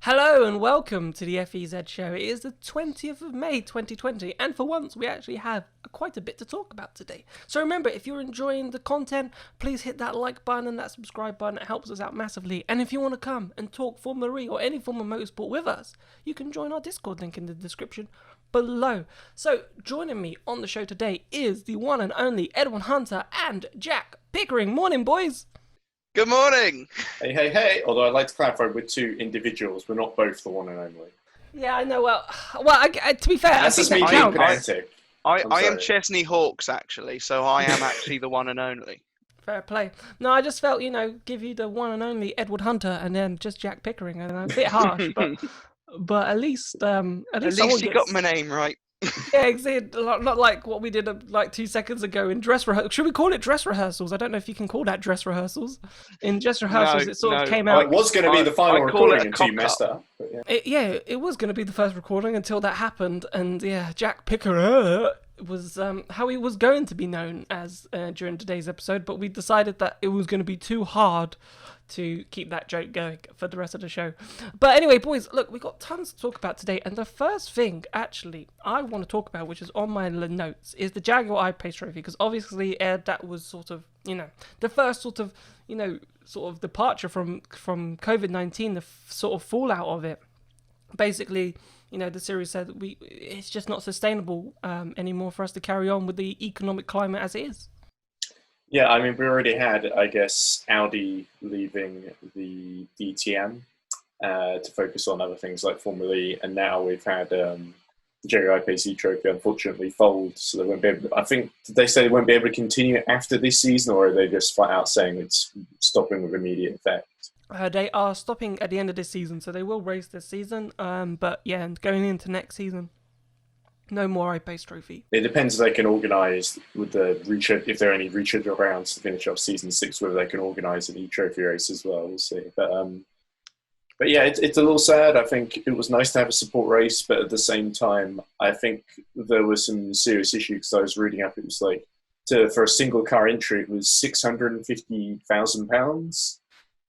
Hello and welcome to the FEZ show. It is the 20th of May 2020, and for once we actually have quite a bit to talk about today. So remember, if you're enjoying the content, please hit that like button and that subscribe button. It helps us out massively. And if you want to come and talk Formula E or any form of motorsport with us, you can join our Discord link in the description below. So joining me on the show today is the one and only Edwin Hunter and Jack Pickering. Morning, boys. Good morning. Hey. Although I'd like to clarify, we're two individuals. We're not both the one and only. Yeah, I know. Well, to be fair, That's just me being pedantic. I am Chesney Hawks, actually, so I am actually the one and only. Fair play. No, I just felt, give you the one and only Edward Hunter and then just Jack Pickering. And a bit harsh, but at least you got my name right. Yeah, exactly. Not like what we did like 2 seconds ago in dress rehearsal. Should we call it dress rehearsals? I don't know if you can call that dress rehearsals. In dress rehearsals, it sort of came out. It was going to be the final recording until you messed up. It was going to be the first recording until that happened. And yeah, Jack Pickering was how he was going to be known as during today's episode, but we decided that it was going to be too hard to keep that joke going for the rest of the show. But anyway, boys, look, we got tons to talk about today, and the first thing actually I want to talk about, which is on my notes, is the Jaguar iPace trophy, because obviously that was sort of the first sort of departure from COVID-19, the sort of fallout of it. Basically, the series said it's just not sustainable anymore for us to carry on with the economic climate as it is. Yeah, I mean, we already had, I guess, Audi leaving the DTM to focus on other things like Formula E, and now we've had the Jaguar iPace eTrophy unfortunately fold, so they won't be able to, I think, did they say they won't be able to continue after this season, or are they just flat out saying it's stopping with immediate effect? They are stopping at the end of this season, so they will race this season, but yeah, and going into next season, no more iPace trophy. It depends if they can organise with the if there are any rescheduled rounds to finish off season 6, whether they can organise an eTrophy race as well. We'll see. But yeah, it's a little sad. I think it was nice to have a support race, but at the same time, I think there were some serious issues. Because I was reading up, it was like for a single car entry, it was £650,000,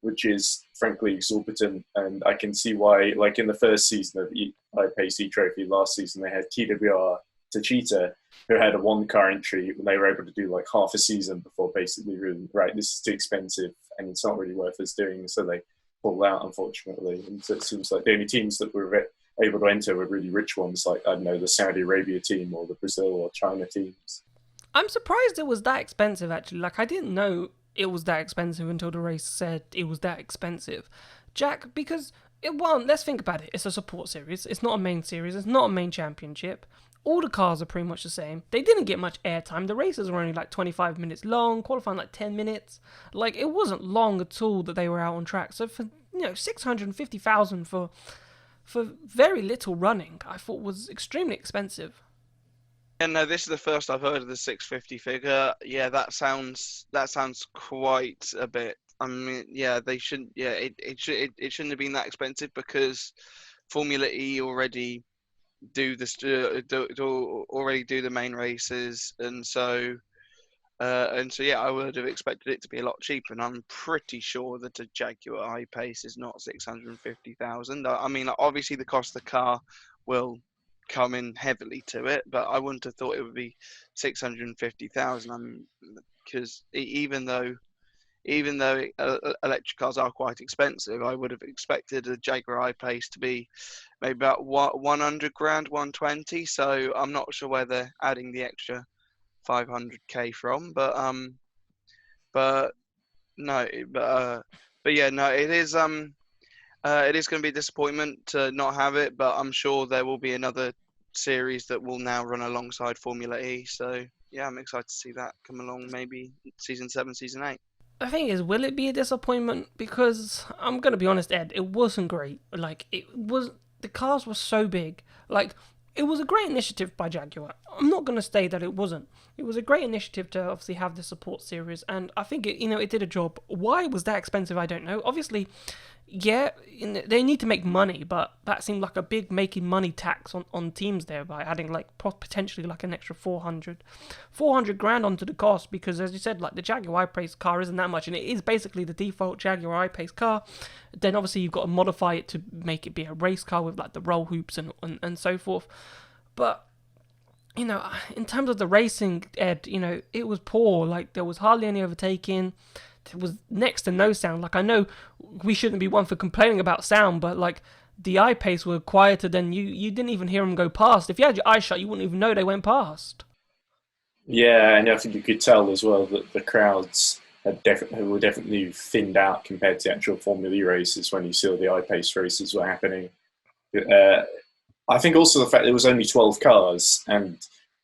which is frankly exorbitant, and I can see why. Like in the first season of iPace eTrophy last season, they had TWR Techeetah, who had a one-car entry, and they were able to do like half a season before basically really, right, this is too expensive and it's not really worth us doing, so they pulled out, unfortunately. And so it seems like the only teams that were able to enter were really rich ones, like, I don't know, the Saudi Arabia team or the Brazil or China teams. I'm surprised it was that expensive, actually. Like, I didn't know it was that expensive until the race said it was that expensive. Jack, because, let's think about it. It's a support series. It's not a main series. It's not a main championship. All the cars are pretty much the same. They didn't get much airtime. The races were only like 25 minutes long, qualifying like 10 minutes. Like, it wasn't long at all that they were out on track. So for, 650,000 for very little running, I thought was extremely expensive. Yeah, no, this is the first I've heard of the 650 figure. Yeah, that sounds quite a bit. I mean, yeah, they shouldn't. Yeah, it shouldn't have been that expensive, because Formula E already do the main races, and so yeah, I would have expected it to be a lot cheaper. And I'm pretty sure that a Jaguar iPace is not 650,000. I mean, obviously the cost of the car will come in heavily to it, but I wouldn't have thought it would be 650,000. Because even though electric cars are quite expensive, I would have expected a Jaguar I-Pace to be maybe about 100 grand, 120. So I'm not sure where they're adding the extra 500k from, but yeah, no, it is going to be a disappointment to not have it, but I'm sure there will be another series that will now run alongside Formula E. So yeah, I'm excited to see that come along, maybe season 7, season 8. The thing is, will it be a disappointment? Because I'm going to be honest, Ed, it wasn't great. Like, the cars were so big. Like, it was a great initiative by Jaguar. I'm not going to say that it wasn't. It was a great initiative to obviously have the support series, and I think it did a job. Why it was that expensive, I don't know. Obviously, Yeah, they need to make money, but that seemed like a big making money tax on teams there by adding like potentially like an extra 400 grand onto the cost, because as you said, like the Jaguar I-Pace car isn't that much, and it is basically the default Jaguar I-Pace car. Then obviously you've got to modify it to make it be a race car with like the roll hoops and so forth. But in terms of the racing, Ed, it was poor. Like there was hardly any overtaking. There was next to no sound. Like I know we shouldn't be one for complaining about sound, but like the I-Pace were quieter than you didn't even hear them go past. If you had your eyes shut, you wouldn't even know they went past. Yeah, and I think you could tell as well that the crowds were definitely thinned out compared to actual Formula E races when you saw the iPace races were happening. Uh, I think also the fact there was only 12 cars and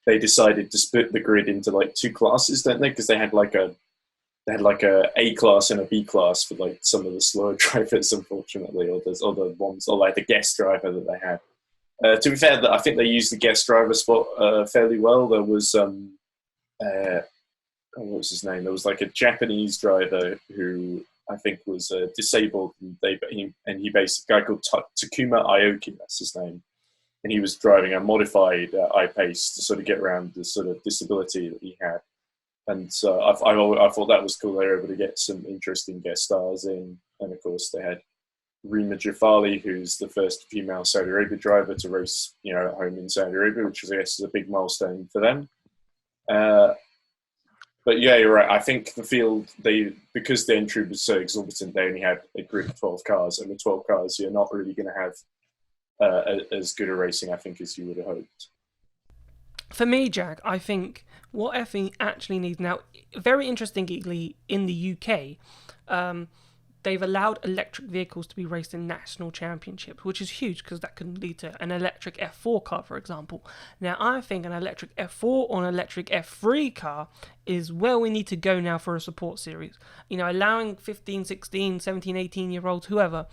they decided to split the grid into like two classes, don't they? Because they had like a A class and a B class for like some of the slower drivers, unfortunately, or there's other ones, or like the guest driver that they had. To be fair, I think they used the guest driver spot fairly well. There was what was his name? There was like a Japanese driver who I think was disabled, and he basically a guy called Takuma Aoki. That's his name, and he was driving a modified iPace to sort of get around the sort of disability that he had. And so I thought that was cool. They were able to get some interesting guest stars in, and of course they had Rima Jafali, who's the first female Saudi Arabia driver to race, at home in Saudi Arabia, which I guess is a big milestone for them. But yeah, you're right. I think the field, because the entry was so exorbitant, they only had a grid of 12 cars, and with 12 cars, you're not really going to have as good a racing, I think, as you would have hoped. For me, Jack, I think what FE actually needs now, very interestingly, in the UK, they've allowed electric vehicles to be raced in national championships, which is huge because that can lead to an electric F4 car, for example. Now, I think an electric F4 or an electric F3 car is where we need to go now for a support series. Allowing 15, 16, 17, 18-year-olds, whoever,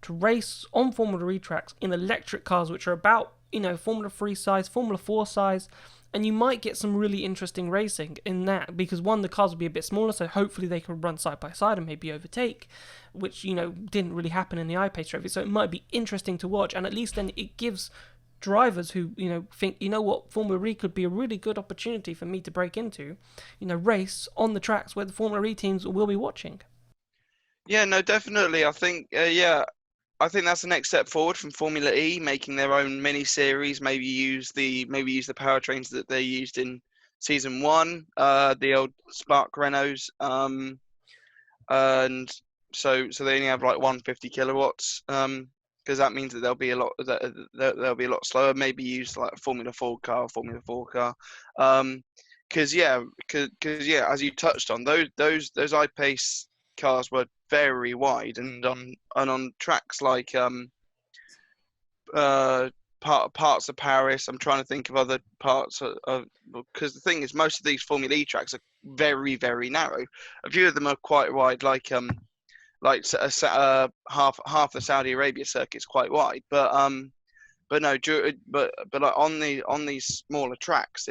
to race on Formula E tracks in electric cars, which are about, Formula 3 size, Formula 4 size, and you might get some really interesting racing in that, because one, the cars will be a bit smaller, so hopefully they can run side by side and maybe overtake, which, didn't really happen in the iPace trophy, so it might be interesting to watch, and at least then it gives drivers who, think, what, Formula E could be a really good opportunity for me to break into, race on the tracks where the Formula E teams will be watching. Yeah, no, definitely. I think, I think that's the next step forward from Formula E, making their own mini series. Maybe use the powertrains that they used in season 1, the old Spark Renaults, and so they only have like 150 kilowatts, because that means that they'll be a lot slower. Maybe use like a Formula 4 car, because as you touched on, those iPace cars were very wide, and on tracks like parts of Paris. I'm trying to think of other parts of, because the thing is, most of these Formula E tracks are very, very narrow. A few of them are quite wide, like half the Saudi Arabia circuit is quite wide, but no, but like on these smaller tracks,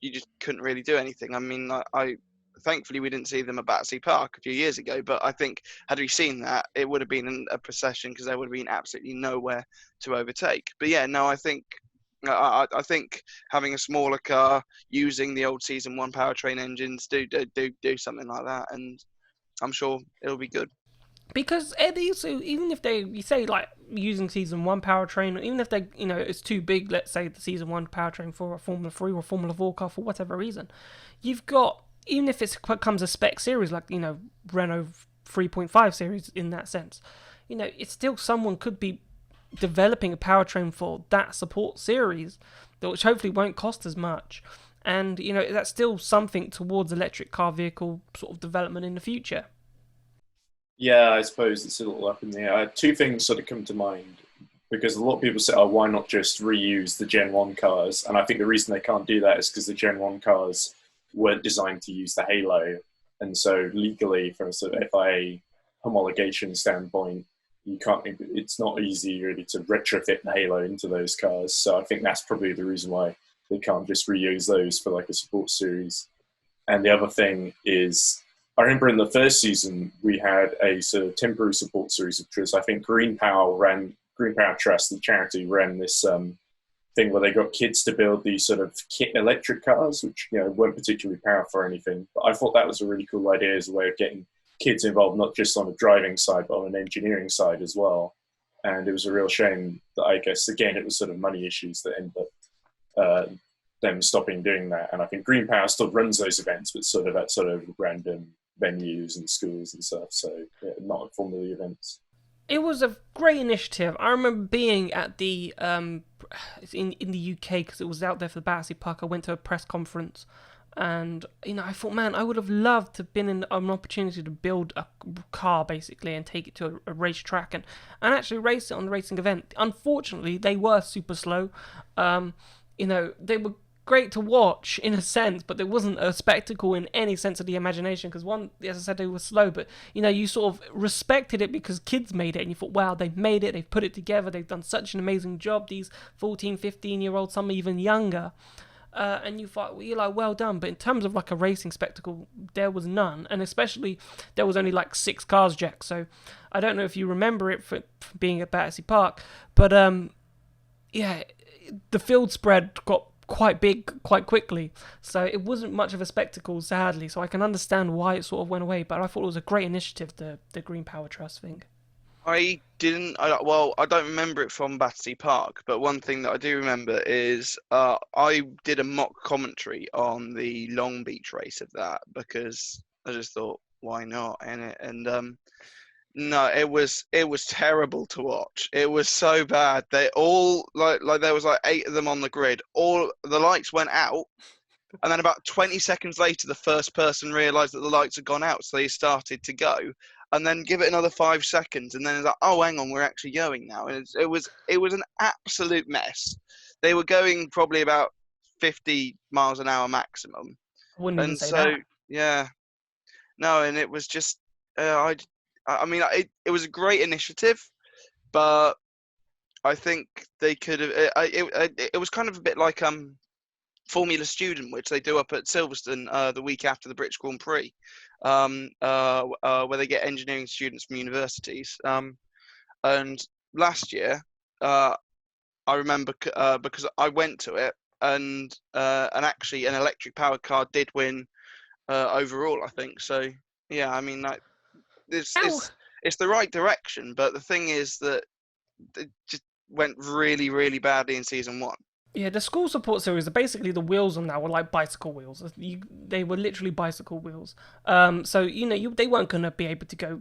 you just couldn't really do anything. I mean, I thankfully we didn't see them at Battersea Park a few years ago, but I think had we seen that, it would have been a procession, because there would have been absolutely nowhere to overtake. But yeah, no, I think having a smaller car using the old season 1 powertrain engines do something like that, and I'm sure it'll be good. Because Eddie, so even if you say like using season 1 powertrain, or even if they, it's too big, let's say the season 1 powertrain for a Formula 3 or Formula 4 car for whatever reason, you've got, even if it becomes a spec series like, Renault 3.5 series in that sense, it's still, someone could be developing a powertrain for that support series, which hopefully won't cost as much. And, that's still something towards electric car vehicle sort of development in the future. Yeah, I suppose it's a little up in the air. Two things sort of come to mind, because a lot of people say, oh, why not just reuse the Gen 1 cars? And I think the reason they can't do that is because the Gen 1 cars weren't designed to use the halo. And so legally, from a sort of FIA homologation standpoint, it's not easy really to retrofit the halo into those cars. So I think that's probably the reason why they can't just reuse those for like a support series. And the other thing is, I remember in the first season we had a sort of temporary support series, which was I think Green Power Trust, the charity, ran this thing where they got kids to build these sort of kit electric cars, which weren't particularly powerful or anything. But I thought that was a really cool idea as a way of getting kids involved, not just on the driving side, but on an engineering side as well. And it was a real shame that I guess again it was sort of money issues that ended up them stopping doing that. And I think Green Power still runs those events, but sort of at sort of random venues and schools and stuff. So not at formally events. It was a great initiative. I remember being at the in the UK because it was out there for the Battersea Park. I went to a press conference, and I thought, man, I would have loved to have been in an opportunity to build a car basically and take it to a racetrack and actually race it on the racing event. Unfortunately, they were super slow. They were great to watch in a sense, but there wasn't a spectacle in any sense of the imagination because one, as I said, they were slow, but you sort of respected it because kids made it and you thought, wow, they've made it, they've put it together, they've done such an amazing job, these 14, 15-year-olds, some even younger, and you thought, well, you're like, well done. But in terms of like a racing spectacle, there was none, and especially there was only like 6 cars, Jack, so I don't know if you remember it for being at Battersea Park, but the field spread got quite big quite quickly, so it wasn't much of a spectacle, sadly, so I can understand why it sort of went away, but I thought it was a great initiative, the Green Power Trust thing. I don't remember it from Battersea Park, but one thing that I do remember is I did a mock commentary on the Long Beach race of that because I just thought, why not? And no, it was terrible to watch. It was so bad. They all like there was like 8 of them on the grid. All the lights went out, and then about 20 seconds later, the first person realised that the lights had gone out, so they started to go. And then give it another 5 seconds, and then it's like, oh, hang on, we're actually going now. And it was an absolute mess. They were going probably about 50 miles an hour maximum. I wouldn't even And say so, that. yeah, no, and it was just I mean, it was a great initiative, but I think they could have. It was kind of a bit like Formula Student, which they do up at Silverstone the week after the British Grand Prix, where they get engineering students from universities. And last year, I remember because I went to it, and actually an electric powered car did win overall, I think. So yeah, I mean, like. It's the right direction, but the thing is that it just went really, really badly in season 1. Yeah, the school support series, basically the wheels on that were like bicycle wheels. They were literally bicycle wheels. So they weren't gonna be able to go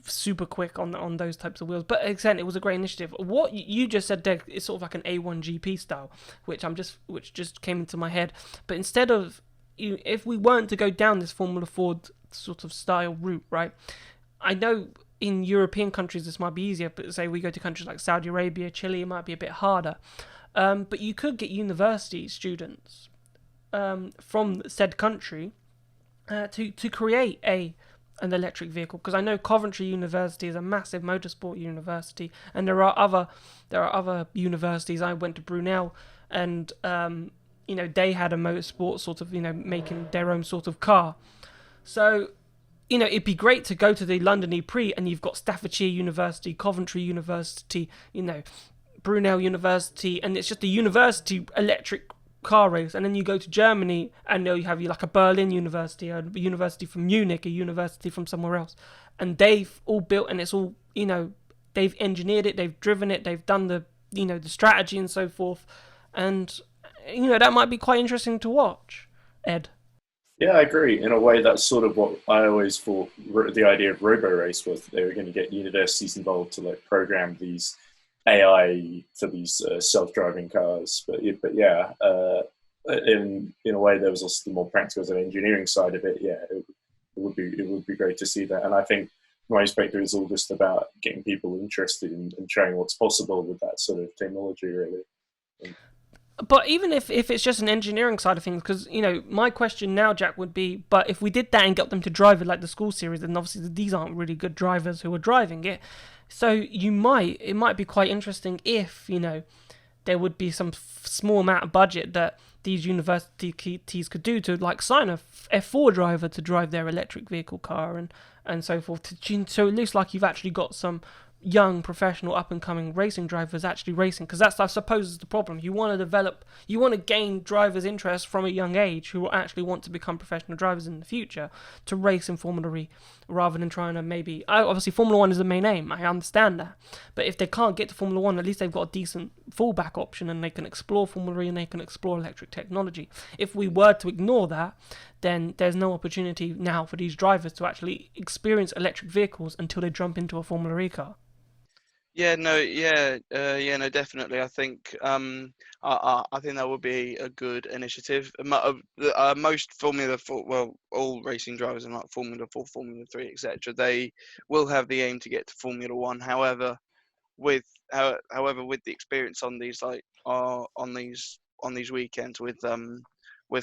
super quick on those types of wheels. But again, it was a great initiative. What you just said there is sort of like an A1GP style, which just came into my head. But instead of if we weren't to go down this Formula Ford sort of style route, right? I know in European countries this might be easier, but say we go to countries like Saudi Arabia, Chile, it might be a bit harder. But you could get university students from said country to create an electric vehicle, because I know Coventry University is a massive motorsport university, and there are other universities. I went to Brunel, and they had a motorsport sort of making their own sort of car. So it'd be great to go to the London E-Prix and you've got Staffordshire University, Coventry University, Brunel University, and it's just a university electric car race. And then you go to Germany and you have like a Berlin University, a university from Munich, a university from somewhere else, and they've all built, and it's all they've engineered it, they've driven it, they've done the the strategy and so forth, and that might be quite interesting to watch, Ed. Yeah, I agree. In a way, that's sort of what I always thought the idea of Robo-Race was, that they were going to get universities involved to like program these AI for these self-driving cars. But yeah, in a way, there was also the more practical sort of engineering side of it. Yeah, it would be great to see that. And I think from my perspective, it's all just about getting people interested in showing what's possible with that sort of technology, really. But even if it's just an engineering side of things, because, my question now, Jack, would be, but if we did that and got them to drive it like the school series, then obviously these aren't really good drivers who are driving it. So it might be quite interesting if, there would be some small amount of budget that these universities could do to like sign a F4 driver to drive their electric vehicle car and so forth. So at least like you've actually got some young professional up and coming racing drivers actually racing, because that's, I suppose, is the problem. You want to gain drivers' interest from a young age who will actually want to become professional drivers in the future to race in Formula E, rather than trying to maybe, obviously Formula 1 is the main aim, I understand that, but if they can't get to Formula 1, at least they've got a decent fallback option and they can explore Formula E and they can explore electric technology. If we were to ignore that, then there's no opportunity now for these drivers to actually experience electric vehicles until they jump into a Formula E car. No, definitely. I think I think that would be a good initiative. Most Formula 4, well, all racing drivers in like Formula 4, Formula 3, etc., they will have the aim to get to Formula 1. However, with with the experience on these on these weekends with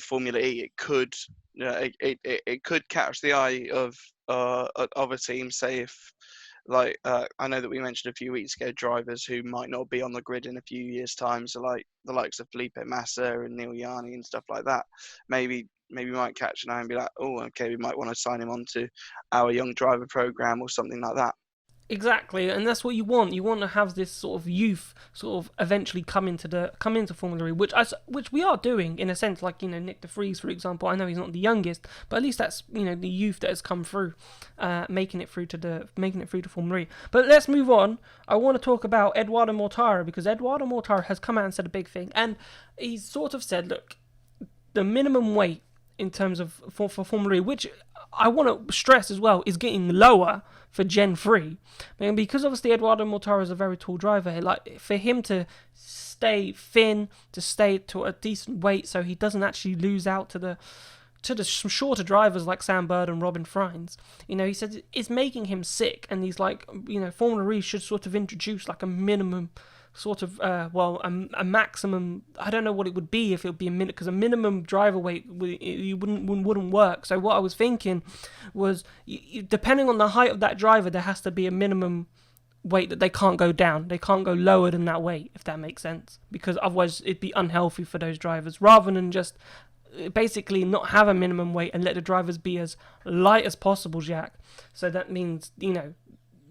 Formula E, it could it could catch the eye of a team. Say if I know that we mentioned a few weeks ago drivers who might not be on the grid in a few years' time, so like the likes of Felipe Massa and Neil Yarni and stuff like that. Maybe we might catch an eye and be like, oh, okay, we might want to sign him onto our young driver program or something like that. Exactly, and that's what you want. You want to have this sort of youth sort of eventually come into Formula E, which we are doing in a sense. Like, you know, Nick de Vries, for example. I know he's not the youngest, but at least that's, you know, the youth that has come through, making it through to Formula E. But let's move on. I want to talk about Edoardo Mortara, because Edoardo Mortara has come out and said a big thing, and he's sort of said, look, the minimum weight in terms of for Formula E, which I want to stress as well, is getting lower for Gen 3. And because obviously Edoardo Mortara is a very tall driver, like for him to stay thin, to stay to a decent weight so he doesn't actually lose out to the shorter drivers like Sam Bird and Robin Freins, you know, he said it's making him sick, and he's like, you know, Formula E should sort of introduce like a minimum sort of, a maximum, I don't know what it would be if it would be a minute, because a minimum driver weight you wouldn't work. So what I was thinking was, depending on the height of that driver, there has to be a minimum weight that they can't go down. They can't go lower than that weight, if that makes sense, because otherwise it'd be unhealthy for those drivers, rather than just basically not have a minimum weight and let the drivers be as light as possible, Jack. So that means, you know,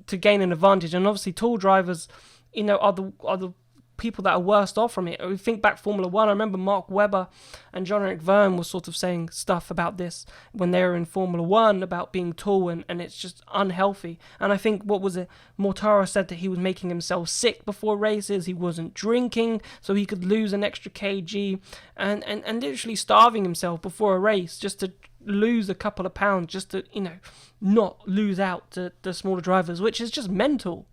to gain an advantage. And obviously tall drivers, you know, are the people that are worst off from it. We think back Formula 1, I remember Mark Webber and John-Eric Verne was sort of saying stuff about this when they were in Formula 1, about being tall, and it's just unhealthy. And I think, what was it, Mortara said that he was making himself sick before races, he wasn't drinking so he could lose an extra kg, and literally starving himself before a race just to lose a couple of pounds, just to, you know, not lose out to the smaller drivers, which is just mental.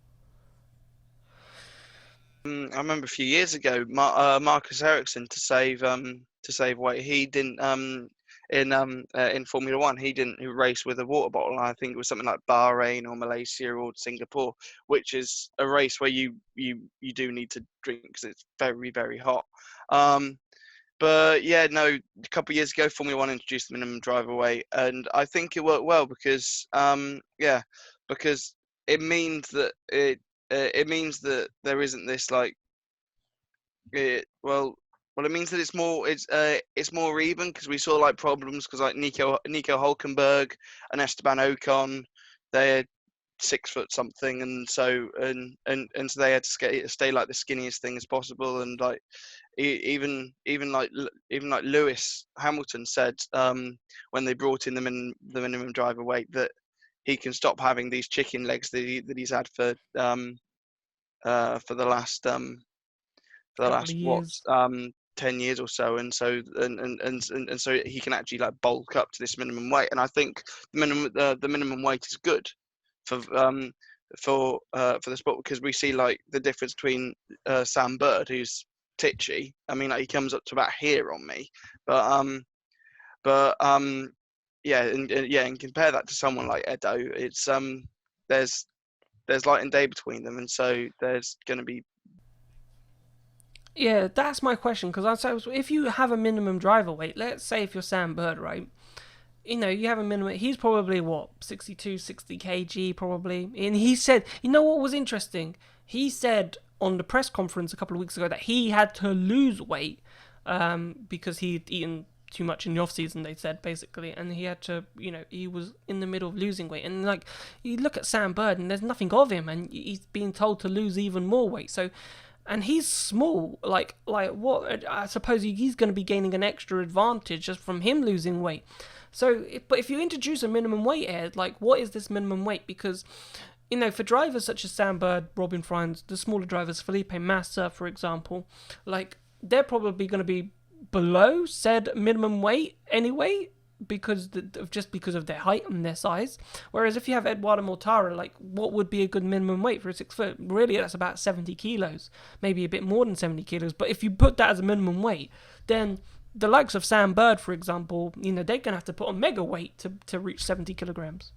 I remember a few years ago, Marcus Ericsson to save weight. He didn't in Formula 1. He didn't race with a water bottle. I think it was something like Bahrain or Malaysia or Singapore, which is a race where you do need to drink because it's very, very hot. But yeah, no, a couple of years ago, Formula 1 introduced the minimum driver weight, and I think it worked well because because it means that it means that there isn't this like it means that it's more even, because we saw like problems because like Nico Hulkenberg and Esteban Ocon, they're 6 foot something, and so they had to stay like the skinniest thing as possible, and like even like Lewis Hamilton said when they brought in the minimum driver weight that he can stop having these chicken legs that he's had for the last 10 years or so, and so so he can actually like bulk up to this minimum weight. And I think the minimum weight is good for the sport, because we see like the difference between Sam Bird, who's titchy. I mean, like, he comes up to about here on me, but and compare that to someone like Edo. It's there's light and day between them, and so there's going to be. Yeah, that's my question, because I'd say if you have a minimum driver weight, let's say if you're Sam Bird, right? You know, you have a minimum, he's probably, 60 kg probably. And he said, you know what was interesting? He said on the press conference a couple of weeks ago that he had to lose weight because he'd eaten too much in the off season, they said, basically, and he had to, he was in the middle of losing weight, and like you look at Sam Bird and there's nothing of him, and he's being told to lose even more weight. So, and he's small, like what? I suppose he's going to be gaining an extra advantage just from him losing weight. So, but if you introduce a minimum weight, Ed, like what is this minimum weight? Because for drivers such as Sam Bird, Robin Fryns, the smaller drivers, Felipe Massa, for example, like they're probably going to be below said minimum weight anyway, because of their height and their size. Whereas if you have Edoardo Mortara, like what would be a good minimum weight for a 6 foot? Really, that's about 70 kilos, maybe a bit more than 70 kilos. But if you put that as a minimum weight, then the likes of Sam Bird, for example, they're going to have to put on mega weight to reach 70 kilograms.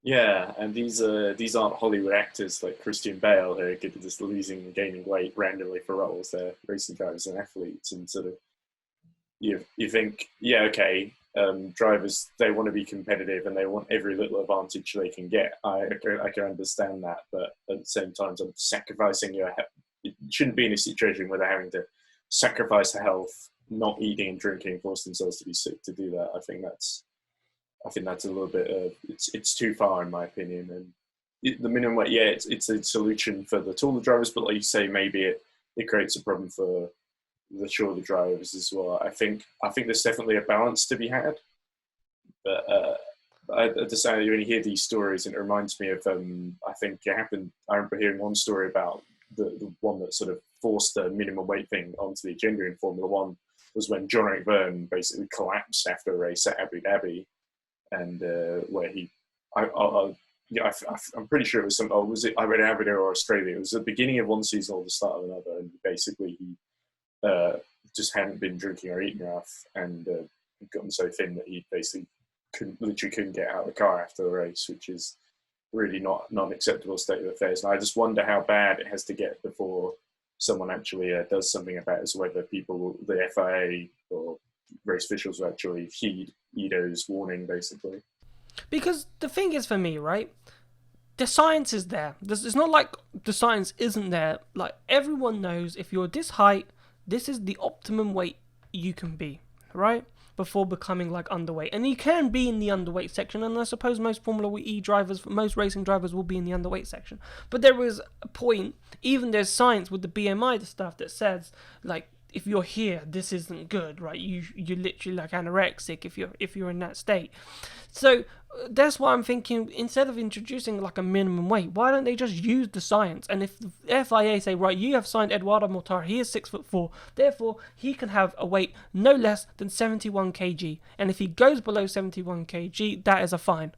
Yeah, and these aren't Hollywood actors like Christian Bale who are good at just losing and gaining weight randomly for roles. They're racing drivers and athletes, and sort of you think, yeah, okay, drivers, they want to be competitive and they want every little advantage they can get. I can understand that, but at the same time, I'm sacrificing your health. You shouldn't be in a situation where they're having to sacrifice their health, not eating and drinking, force themselves to be sick to do that. I think that's a little bit of it's too far in my opinion. And the minimum weight, yeah, it's a solution for the taller drivers, but like you say, maybe it creates a problem for the shorter drivers as well. I think there's definitely a balance to be had, but I just when you hear these stories, and it reminds me of I think it happened. I remember hearing one story about the one that sort of forced the minimum weight thing onto the agenda in Formula One was when John Verne basically collapsed after a race at Abu Dhabi, and where he, I'm pretty sure it was some. Oh, was it? I read Abu Dhabi or Australia. It was the beginning of one season or the start of another, and basically he just hadn't been drinking or eating enough, and gotten so thin that he basically couldn't get out of the car after the race, which is really not an acceptable state of affairs. And I just wonder how bad it has to get before someone actually does something about it, so whether people, the FIA or race officials, will actually heed Edo's warning, basically. Because the thing is, for me, right, the science is there. It's not like the science isn't there. Like, everyone knows if you're this height, this is the optimum weight you can be, right? Before becoming like underweight. And you can be in the underweight section, and I suppose most Formula E drivers, most racing drivers will be in the underweight section. But there is a point, even there's science with the BMI stuff that says, like, if you're here, this isn't good, right? You're literally like anorexic if you're in that state. So that's why I'm thinking, instead of introducing like a minimum weight, why don't they just use the science? And if the FIA say, right, you have signed Edoardo Mortara, he is 6'4", therefore he can have a weight no less than 71 kg, and if he goes below 71 kg, that is a fine.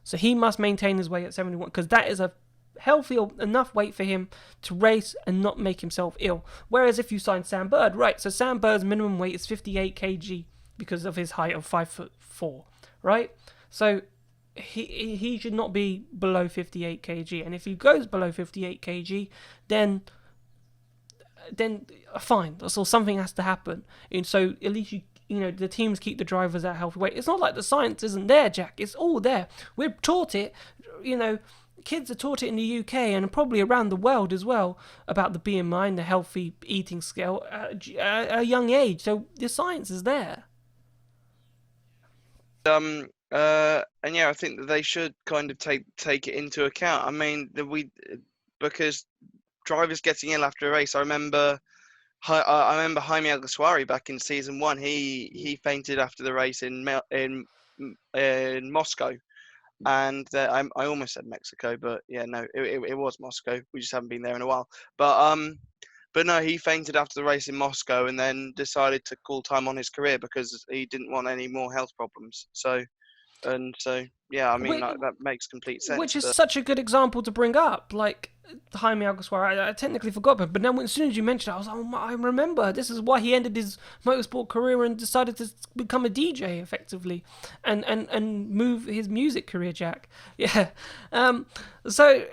So he must maintain his weight at 71, because that is a healthy enough weight for him to race and not make himself ill. Whereas if you sign Sam Bird, right, so Sam Bird's minimum weight is 58 kg because of his height of 5'4", right? So he should not be below 58 kg, and if he goes below 58 kg, then fine. So something has to happen, and so at least the teams keep the drivers at healthy weight. It's not like the science isn't there, Jack. It's all there. We're taught it. Kids are taught it in the UK and probably around the world as well about the BMI and the healthy eating scale at a young age. So the science is there. And yeah, I think that they should kind of take it into account. I mean, because drivers getting ill after a race. I remember Jaime Alguersuari back in season 1. He fainted after the race in Moscow. And I almost said Mexico, but yeah, no, it was Moscow. We just haven't been there in a while. But no, he fainted after the race in Moscow, and then decided to call time on his career because he didn't want any more health problems. So yeah, I mean, that makes complete sense. Which is such a good example to bring up. Like Jaime Alguersuari, I technically forgot, but then as soon as you mentioned it, I was like, oh, I remember. This is why he ended his motorsport career and decided to become a DJ effectively, and move his music career, Jack. Yeah. So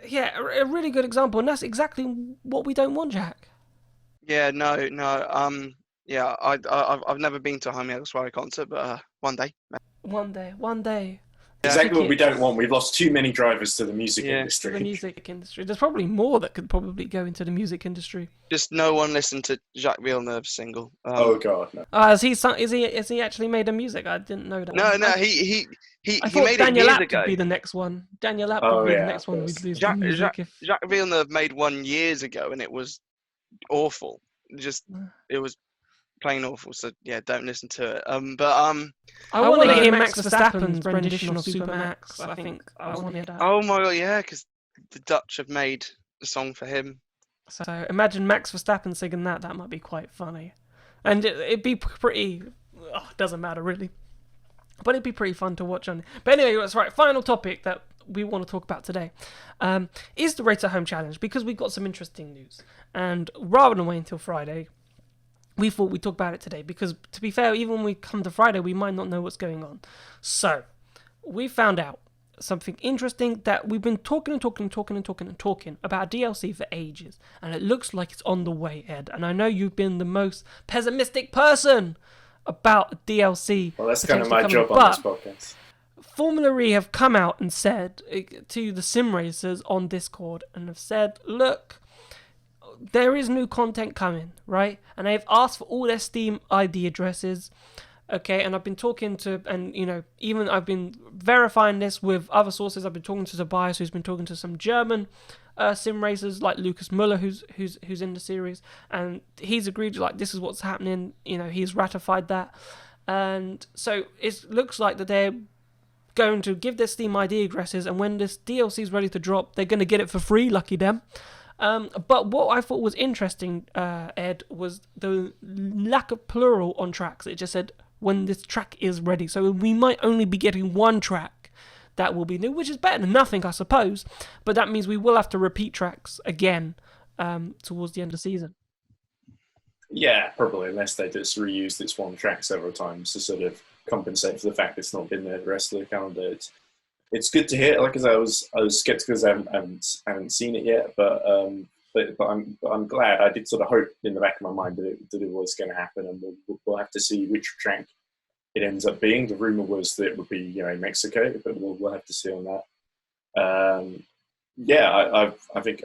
yeah, a really good example, and that's exactly what we don't want, Jack. Yeah. No. Yeah. I've never been to a Jaime Alguersuari concert, but one day. One day. Exactly what we don't want. We've lost too many drivers to the music industry. To the music industry. There's probably more that could probably go into the music industry. Just no one listened to Jacques Villeneuve's single. Oh God, no. Has he actually made a music? I didn't know that. No, he thought made Daniel it years App ago. would be the next one. Daniel App would be the next one we'd lose Jacques music. Jacques Villeneuve made one years ago, and it was awful. It was plain awful. So yeah, don't listen to it. I want to hear Max Verstappen's rendition of Super Max. I think I want to hear that. Oh my God, yeah, because the Dutch have made a song for him. So imagine Max Verstappen singing that. That might be quite funny, and it'd be pretty. Doesn't matter really, but it'd be pretty fun to watch on. But anyway, that's right. Final topic that we want to talk about today is the Race at Home Challenge, because we've got some interesting news, and rather than wait until Friday, we thought we'd talk about it today, because to be fair, even when we come to Friday, we might not know what's going on. So we found out something interesting that we've been talking about DLC for ages, and it looks like it's on the way, Ed. And I know you've been the most pessimistic person about DLC. Well, that's kind of my job on this podcast. Formula E have come out and said to the sim racers on Discord, and have said, look, there is new content coming, right? And they've asked for all their Steam ID addresses, okay? And I've been talking to, and even I've been verifying this with other sources. I've been talking to Tobias, who's been talking to some German sim racers like Lucas Muller, who's in the series, and he's agreed, like, this is what's happening. He's ratified that, and so it looks like that they're going to give their Steam ID addresses, and when this DLC is ready to drop, they're going to get it for free. Lucky them. But what I thought was interesting, Ed, was the lack of plural on tracks. It just said when this track is ready. So we might only be getting one track that will be new, which is better than nothing, I suppose. But that means we will have to repeat tracks again towards the end of the season. Yeah, probably, unless they just reuse this one track several times to sort of compensate for the fact it's not been there the rest of the calendar. It's good to hear. Like I said, I was skeptical because I haven't seen it yet, but I'm glad. I did sort of hope in the back of my mind that it was going to happen, and we'll have to see which track it ends up being. The rumor was that it would be Mexico, but we'll have to see on that. I think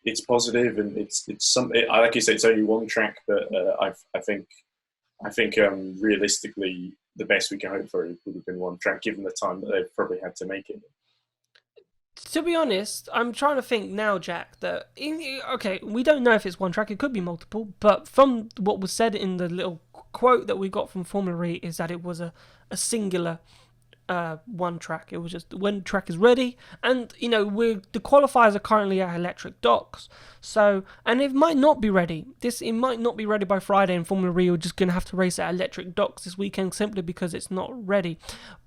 it's positive, and it's something. Like you said, it's only one track, but I think realistically, the best we can hope for would have been one track, given the time that they've probably had to make it. To be honest, I'm trying to think now, Jack, that we don't know if it's one track. It could be multiple, but from what was said in the little quote that we got from Formula E is that it was a singular one track. It was just when track is ready, and the qualifiers are currently at electric docks, and it might not be ready. It might not be ready by Friday, and Formula E are just going to have to race at electric docks this weekend simply because it's not ready.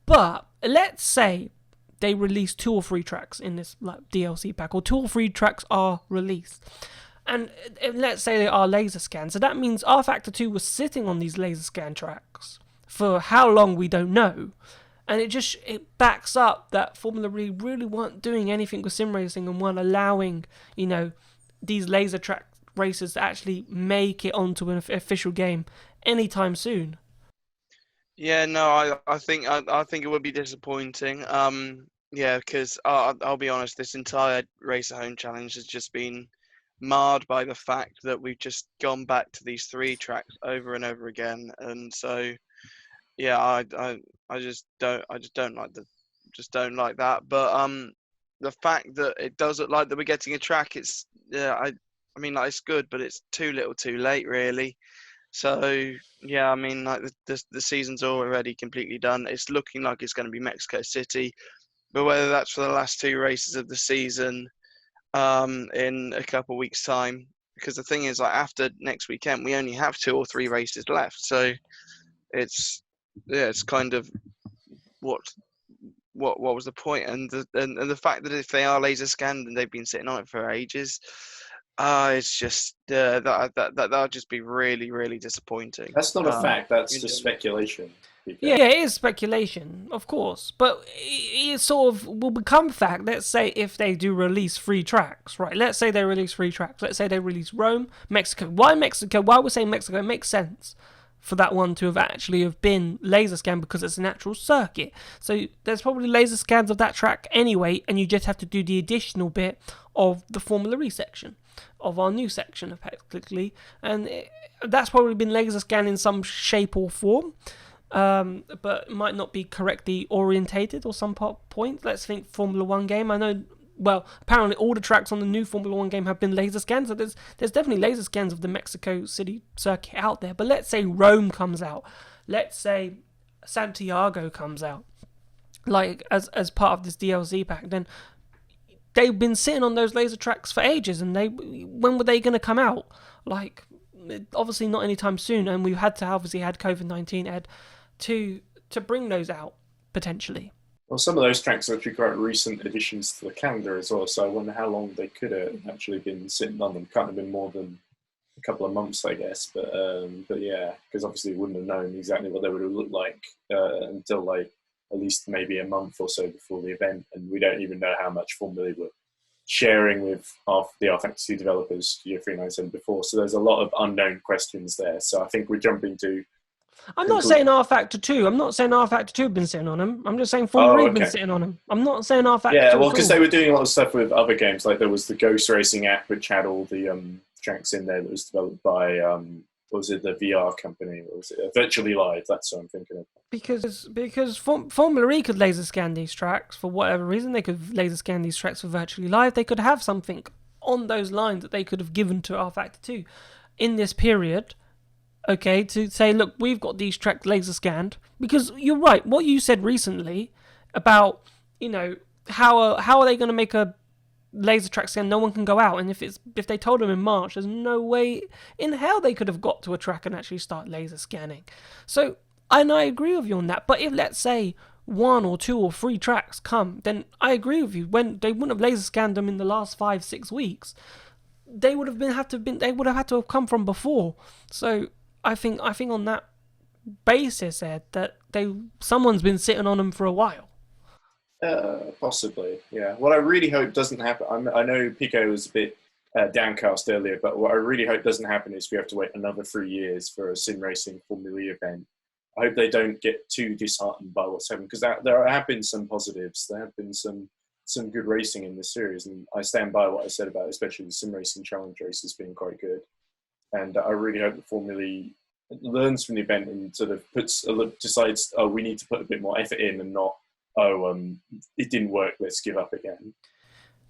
But let's say they release 2 or 3 tracks in this DLC pack, or 2 or 3 tracks are released, and let's say they are laser scanned. So that means RFactor 2 was sitting on these laser scan tracks for how long we don't know. And it backs up that Formula E really weren't doing anything with sim racing and weren't allowing, these laser track races to actually make it onto an official game anytime soon. Yeah, no, I think it would be disappointing. Because I'll be honest, this entire Race at Home challenge has just been marred by the fact that we've just gone back to these 3 tracks over and over again, and so. Yeah, I just don't like that. But the fact that it does look like that we're getting a track, it's it's good, but it's too little, too late, really. So yeah, the season's already completely done. It's looking like it's going to be Mexico City, but whether that's for the last 2 races of the season, in a couple of weeks' time, because the thing is, after next weekend, we only have 2 or 3 races left, so it's kind of what was the point, and the fact that if they are laser scanned and they've been sitting on it for ages, it's just that'll just be really, really disappointing. That's not a fact. That's just speculation. Yeah, it is speculation, of course, but it sort of will become fact. Let's say if they do release 3 tracks, right? Let's say they release 3 tracks. Let's say they release Rome, Mexico. Why Mexico? Why we're saying Mexico? It makes sense for that one to have been laser scanned because it's a natural circuit. So there's probably laser scans of that track anyway, and you just have to do the additional bit of the Formula E section, of our new section effectively, and that's probably been laser scanned in some shape or form, but might not be correctly orientated or some point. Let's think Formula 1 game. I know, well, apparently all the tracks on the new Formula 1 game have been laser scanned, so there's definitely laser scans of the Mexico City circuit out there. But let's say Rome comes out, let's say Santiago comes out, like as part of this DLC pack, then they've been sitting on those laser tracks for ages, and when were they going to come out? Like, obviously not anytime soon, and we've had COVID-19, Ed, to bring those out potentially. Well, some of those tracks are actually quite recent additions to the calendar as well, so I wonder how long they could have actually been sitting on them. Can't have been more than a couple of months, I guess, but yeah, because obviously we wouldn't have known exactly what they would have looked like until like at least maybe a month or so before the event, and we don't even know how much Formula E were sharing with the RFactor 2 developers, Studio 397 before, so there's a lot of unknown questions there, so I think we're jumping to... I'm not saying RFactor 2. I'm not saying RFactor 2 have been sitting on him. I'm just saying Formula E have been sitting on him. I'm not saying RFactor 2. Yeah, well, because they were doing a lot of stuff with other games. Like there was the Ghost Racing app, which had all the tracks in there that was developed by, what was it, the VR company? What was it? Virtually Live, that's what I'm thinking of. Because Formula E could laser scan these tracks for whatever reason. They could laser scan these tracks for Virtually Live. They could have something on those lines that they could have given to RFactor 2 in this period. Okay, to say, look, we've got these tracks laser scanned, because you're right. What you said recently about, how are they going to make a laser track scan? No one can go out, and if they told them in March, there's no way in hell they could have got to a track and actually start laser scanning. So, and I agree with you on that. But if, let's say, 1 or 2 or 3 tracks come, then I agree with you. When they wouldn't have laser scanned them in the last 5-6 weeks, they would have had to have come from before. So I think on that basis, Ed, that someone's been sitting on them for a while. Possibly, yeah. What I really hope doesn't happen, I know Pico was a bit downcast earlier, but what I really hope doesn't happen is we have to wait another 3 years for a sim racing Formula E event. I hope they don't get too disheartened by what's happened, because there have been some positives. There have been some good racing in this series, and I stand by what I said about especially the sim racing challenge races being quite good. And I really hope the Formula E learns from the event and sort of decides, we need to put a bit more effort in, and not, it didn't work, let's give up again.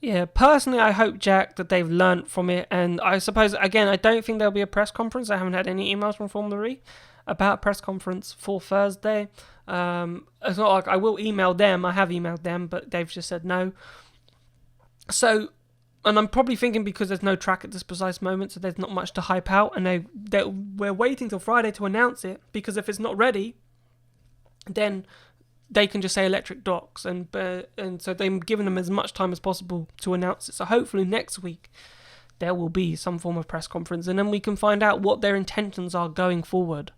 Yeah, personally, I hope, Jack, that they've learnt from it. And I suppose, again, I don't think there'll be a press conference. I haven't had any emails from Formula E about a press conference for Thursday. It's not like I will email them. I have emailed them, but they've just said no. So, and I'm probably thinking because there's no track at this precise moment, so there's not much to hype out, and we're waiting till Friday to announce it, because if it's not ready, then they can just say electric docks, and so they're giving them as much time as possible to announce it. So hopefully next week there will be some form of press conference, and then we can find out what their intentions are going forward.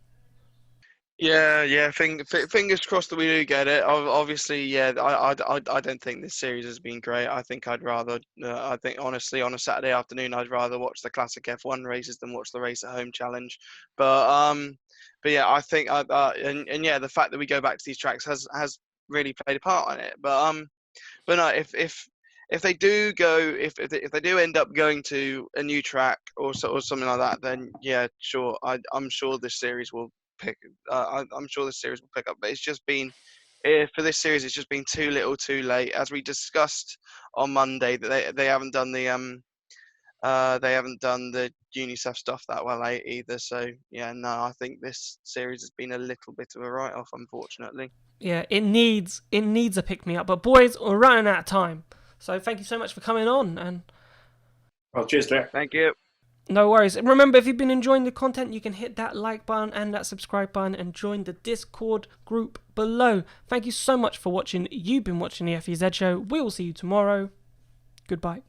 Yeah. Fingers crossed that we do get it. Obviously, yeah. I don't think this series has been great. I think I'd rather. I think honestly, on a Saturday afternoon, I'd rather watch the classic F1 races than watch the Race at Home challenge. But yeah, I think and yeah, the fact that we go back to these tracks has really played a part in it. But no, if they do go, if they do end up going to a new track or something like that, then yeah, sure. I'm sure this series will pick. I'm sure this series will pick up. But it's just been for this series, it's just been too little, too late. As we discussed on Monday, that they haven't done the UNICEF stuff that well either. So yeah, no, I think this series has been a little bit of a write-off, unfortunately. Yeah, it needs a pick-me-up. But boys, we're running out of time. So thank you so much for coming on. And well, cheers, Jack. Thank you. No worries. Remember, if you've been enjoying the content, you can hit that like button and that subscribe button and join the Discord group below. Thank you so much for watching. You've been watching the FEZ show. We will see you tomorrow. Goodbye.